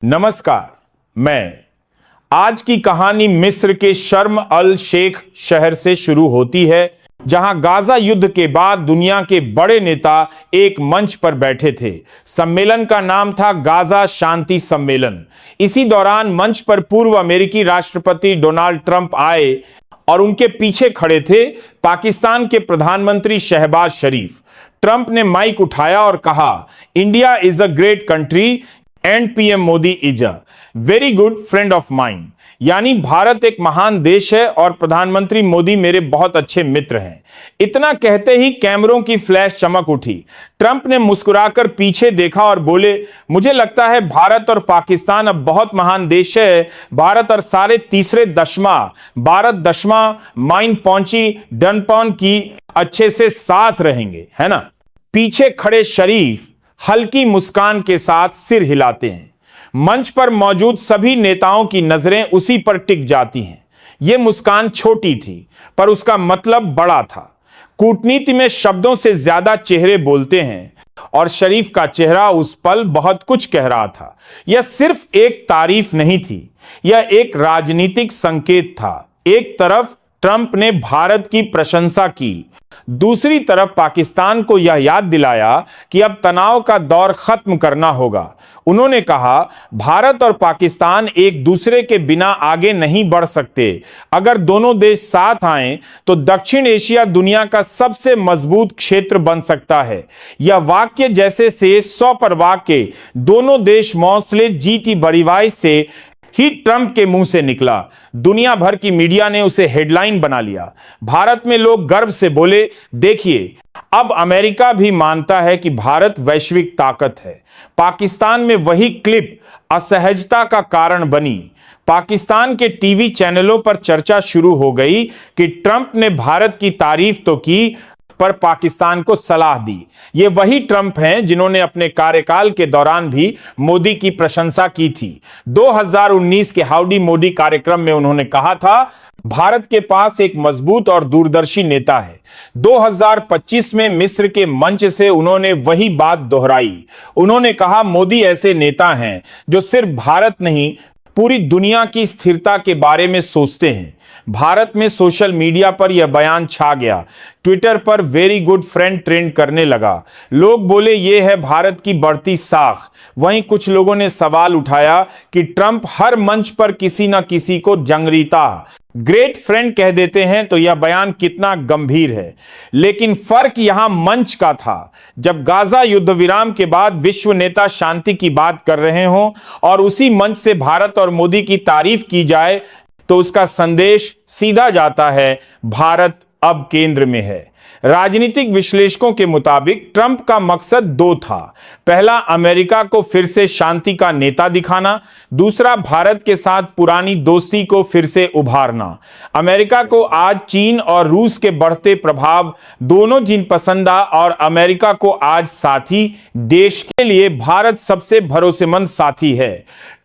नमस्कार। मैं आज की कहानी मिस्र के शर्म अल शेख शहर से शुरू होती है, जहां गाजा युद्ध के बाद दुनिया के बड़े नेता एक मंच पर बैठे थे। सम्मेलन का नाम था गाजा शांति सम्मेलन। इसी दौरान मंच पर पूर्व अमेरिकी राष्ट्रपति डोनाल्ड ट्रंप आए और उनके पीछे खड़े थे पाकिस्तान के प्रधानमंत्री शहबाज शरीफ। ट्रंप ने माइक उठाया और कहा, India is a great country and PM Modi is a very good friend of mine. यानी भारत एक महान देश है और प्रधानमंत्री मोदी मेरे बहुत अच्छे मित्र हैं। इतना कहते ही कैमरों की फ्लैश चमक उठी। ट्रंप ने मुस्कुराकर पीछे देखा और बोले, मुझे लगता है भारत और पाकिस्तान अब बहुत महान देश है। भारत और सारे तीसरे दशमा भारत दशमा माइन पहुंची डनपॉन की अच्छे से साथ रहेंगे, है ना। पीछे खड़े शरीफ हल्की मुस्कान के साथ सिर हिलाते हैं। मंच पर मौजूद सभी नेताओं की नजरें उसी पर टिक जाती हैं। यह मुस्कान छोटी थी पर उसका मतलब बड़ा था। कूटनीति में शब्दों से ज्यादा चेहरे बोलते हैं और शरीफ का चेहरा उस पल बहुत कुछ कह रहा था। यह सिर्फ एक तारीफ नहीं थी, यह एक राजनीतिक संकेत था। एक तरफ ट्रंप ने भारत की प्रशंसा की, दूसरी तरफ पाकिस्तान को यह याद दिलाया कि अब तनाव का दौर खत्म करना होगा। उन्होंने कहा, भारत और पाकिस्तान एक दूसरे के बिना आगे नहीं बढ़ सकते। अगर दोनों देश साथ आएं तो दक्षिण एशिया दुनिया का सबसे मजबूत क्षेत्र बन सकता है। यह वाक्य जैसे से 100 पर वाक्य दोनों देश मौसले जीती बड़ीवाई से ही ट्रंप के मुंह से निकला। दुनिया भर की मीडिया ने उसे हेडलाइन बना लिया। भारत में लोग गर्व से बोले, देखिए अब अमेरिका भी मानता है कि भारत वैश्विक ताकत है। पाकिस्तान में वही क्लिप असहजता का कारण बनी। पाकिस्तान के टीवी चैनलों पर चर्चा शुरू हो गई कि ट्रंप ने भारत की तारीफ तो की पर पाकिस्तान को सलाह दी। ये वही ट्रंप हैं जिन्होंने अपने कार्यकाल के दौरान भी मोदी की प्रशंसा की थी। 2019 के हाउडी मोदी कार्यक्रम में उन्होंने कहा था, भारत के पास एक मजबूत और दूरदर्शी नेता है। 2025 में मिस्र के मंच से उन्होंने वही बात दोहराई। उन्होंने कहा, मोदी ऐसे नेता हैं जो सिर्फ भारत नहीं पूरी दुनिया की स्थिरता के बारे में सोचते हैं। भारत में सोशल मीडिया पर यह बयान छा गया। ट्विटर पर वेरी गुड फ्रेंड ट्रेंड करने लगा। लोग बोले, यह है भारत की बढ़ती साख। वहीं कुछ लोगों ने सवाल उठाया कि ट्रंप हर मंच पर किसी न किसी को जंगरीता ग्रेट फ्रेंड कह देते हैं, तो यह बयान कितना गंभीर है। लेकिन फर्क यहां मंच का था। जब गाजा युद्ध विराम के बाद विश्व नेता शांति की बात कर रहे हों और उसी मंच से भारत और मोदी की तारीफ की जाए तो उसका संदेश सीधा जाता है, भारत अब केंद्र में है। राजनीतिक विश्लेषकों के मुताबिक ट्रंप का मकसद दो था। पहला, अमेरिका को फिर से शांति का नेता दिखाना। दूसरा, भारत के साथ पुरानी दोस्ती को फिर से उभारना। अमेरिका को आज चीन और रूस के बढ़ते प्रभाव दोनों जिन पसंदा और अमेरिका को आज साथी देश के लिए भारत सबसे भरोसेमंद साथी है।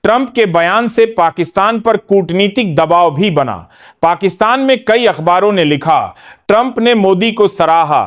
ट्रंप के बयान से पाकिस्तान पर कूटनीतिक दबाव भी बना। पाकिस्तान में कई अखबारों ने लिखा, ट्रंप ने मोदी को सराहा।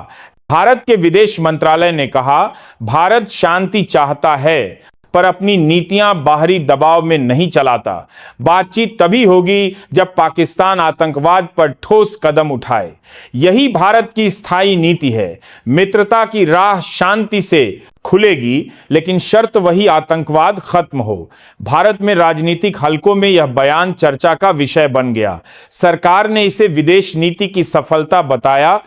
भारत के विदेश मंत्रालय ने कहा, भारत शांति चाहता है पर अपनी नीतियां बाहरी दबाव में नहीं चलाता। बातचीत तभी होगी जब पाकिस्तान आतंकवाद पर ठोस कदम उठाए। यही भारत की स्थायी नीति है। मित्रता की राह शांति से खुलेगी, लेकिन शर्त वही आतंकवाद खत्म हो। भारत में राजनीतिक हलकों में यह बयान चर्चा का विषय बन गया। सरकार ने इसे विदेश नीति की सफलता बताया,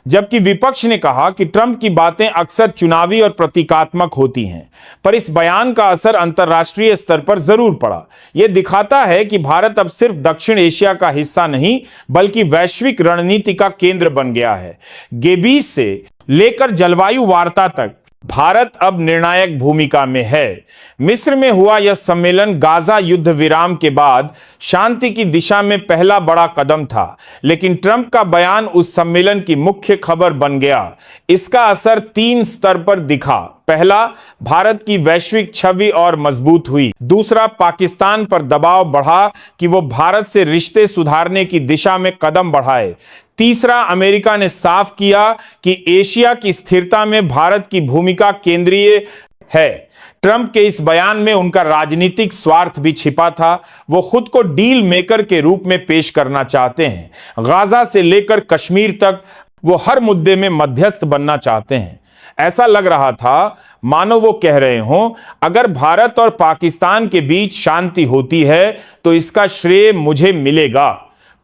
जबकि विपक्ष ने कहा कि ट्रंप की बातें अक्सर चुनावी और प्रतीकात्मक होती हैं। पर इस बयान का असर अंतर्राष्ट्रीय स्तर पर जरूर पड़ा। यह दिखाता है कि भारत अब सिर्फ दक्षिण एशिया का हिस्सा नहीं बल्कि वैश्विक रणनीति का केंद्र बन गया है। G20 से लेकर जलवायु वार्ता तक भारत अब निर्णायक भूमिका में है। मिस्र में हुआ यह सम्मेलन गाजा युद्ध विराम के बाद शांति की दिशा में पहला बड़ा कदम था, लेकिन ट्रंप का बयान उस सम्मेलन की मुख्य खबर बन गया। इसका असर 3 स्तर पर दिखा। पहला, भारत की वैश्विक छवि और मजबूत हुई। दूसरा, पाकिस्तान पर दबाव बढ़ा कि वो भारत से रिश्ते सुधारने की दिशा में कदम बढ़ाए। तीसरा, अमेरिका ने साफ किया कि एशिया की स्थिरता में भारत की भूमिका केंद्रीय है। ट्रंप के इस बयान में उनका राजनीतिक स्वार्थ भी छिपा था। वो खुद को डील मेकर के रूप में पेश करना चाहते हैं। गाजा से लेकर कश्मीर तक वो हर मुद्दे में मध्यस्थ बनना चाहते हैं। ऐसा लग रहा था मानो वो कह रहे हों, अगर भारत और पाकिस्तान के बीच शांति होती है तो इसका श्रेय मुझे मिलेगा।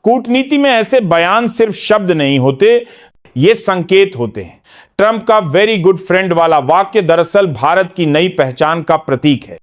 कूटनीति में ऐसे बयान सिर्फ शब्द नहीं होते, ये संकेत होते हैं। ट्रंप का वेरी गुड फ्रेंड वाला वाक्य दरअसल भारत की नई पहचान का प्रतीक है।